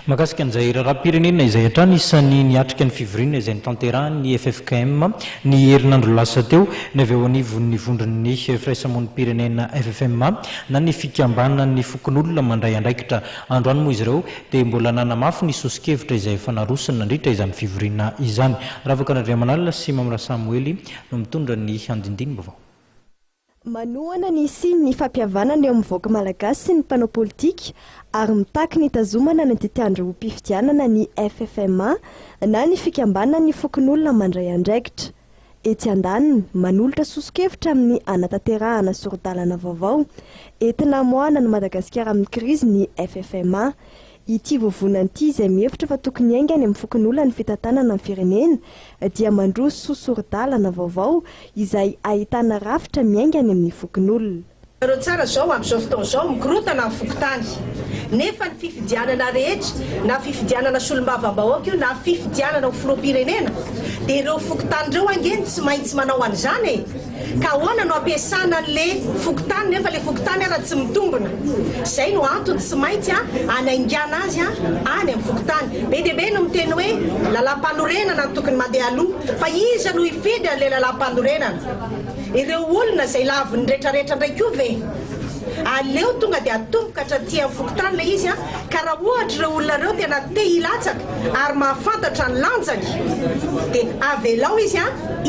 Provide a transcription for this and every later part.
Makasika an'izay raharaham-pirenena izay hatrany isan'ny niatrika ny fivoriana izay notanterahan'ny FFKM ny herinandro lasa teo ny avy eo anivon'ny Vondron'ny Firaisamonim-pirenena FFMA na ny Fikambanan'ny Fokonolona Mandray Andraikitra. Androany moa izy ireo dia mbola nanamafy ny sosokevitra izay fanarosany nandritra izany fivoriana izany. Ravak'Andriamanalina sy Mamra Samuely no mitondra ny andindininy vaovao. Manoana ny siny ny fampihavanana eo amin'ny vahoaka malagasy sy ny mpanao politika ary mitaky ny tazomana ny tetandro-pifidianana ny FFMA na ny Fikambanan'ny Fokonolona Mandray Andraikitra. Ety andaniny manolotra sosokevitra amin'ny anatanterahana sorodalana vaovao entina hamoahana ny Madagasikara amin'ny krizy ny FFMA. Ity vovonan'ity izay mihevitra fa tokony haingany amin'ny Fokonolona ny fitantanana amin'ny firenena dia mandroso sorodalana vaovao izay ahitana rafitra miaingany amin'ny Fokonolona. Ireo tsara zao amin'izao fotoana zao mikorotana amin'ny fokotany nefa ny fifidianana rehetra na fifidianana solombavam-bahoaka io na fifidianana ho filoham-pirenena dia ireo fokotany ireo angeny tsy maintsy manao an'izany ka ahoana no ampiasana an'le fokotany nefa le fokotany ara tsy mitombona. Izay no antony tsy maintsy anaingana azy any amin'ny fokotany. Be dia be no miteny hoe lalam-panorenana no tokony mandeha aloha fa iza no hifidy an'le lalam-panorenana. Ireo olona izay laviny rehetrarehetra ndraiky io ve aleo tonga dia atomboka hatraty amin'ny fokotany le izy ka raha ohatra ireo olona ireo tena te hilatsaka ary mahafantatra ny lanjany dia avelao izy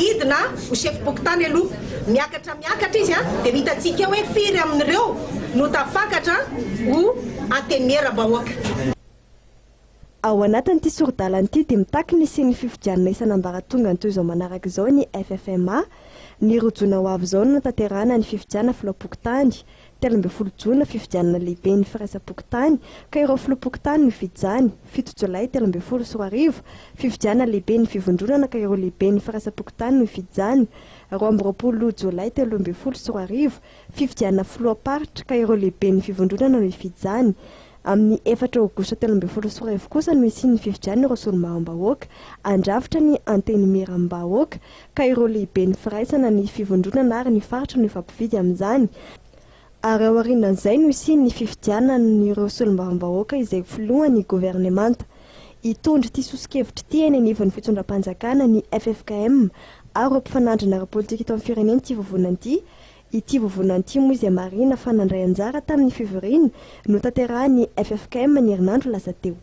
idina ho sefim-pokotany aloha miakatra izy dia mitantsika hoe firy amin'ireo no tafakatra ho antenimieram-bahoaka. Ao anatin'ity sorodalana dia mitaky ny siny fifidianana isan'ambaratonga toy izao manaraka izao ny FFMA. Ny rojona ho avy izao no natanterahana ny fifidianana filoham-pokotany, 13 Jona fifidianana lehibe ny firaisam-pokotany ka ireo filoham-pokotany no hividy izany. 7 Jolay 2024 fifidianana lehibe ny fivondronana ka ireo lehibe ny firaisam-pokotany no hividy izany. 12 Jolay 2024 fifidianana filohamparitra ka ireo lehibe ny fivondronana no hividy izany. Amin'ny 4 Aogositra 2024 kosa no isian'ny fifidianana ireo solombavam-bahoaka andrafitra ny antenimieram-bahoaka ka ireo lehibe ny firaisana ny fivondronana ary ny faritra no ifampividy amin'izany. Ary ao aorianan'izay no isian'ny fifidianana ireo solombavam-bahoaka izay filohan'ny governemanta. Itondry ity sosokevitra ity eny anivon'ny fitondram-panjakana ny FFKM ary mpifanandrina ara politika eto amin'ny firenena ity vovonan'ity. Ity vovonan'ity moa izay marina fa nandray anjara tamin'ny fivoriana no tanterahan'ny FFKM ny herinandro lasa teo.